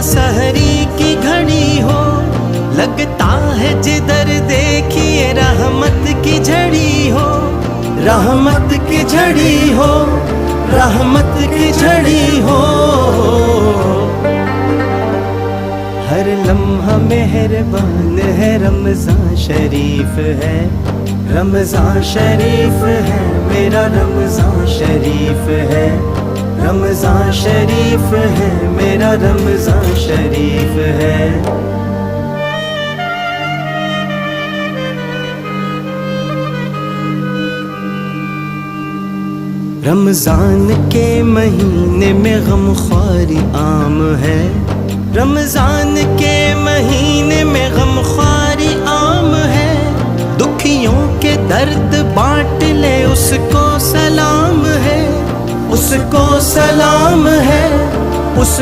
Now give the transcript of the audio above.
سحری کی گھڑی ہو، لگتا ہے جدھر دیکھیے رحمت کی جھڑی ہو، رحمت کی جھڑی ہو، رحمت کی جھڑی ہو۔ ہر لمحہ مہربان ہے، رمضان شریف ہے، رمضان شریف ہے، میرا رمضان شریف ہے، رمضان شریف ہے، میرا رمضان شریف ہے۔ رمضان کے مہینے میں غم خواری عام ہے، رمضان کے مہینے میں غم خواری عام ہے، دکھیوں کے درد بانٹ لے اس کو سلام ہے، اس کو سلام ہے، اس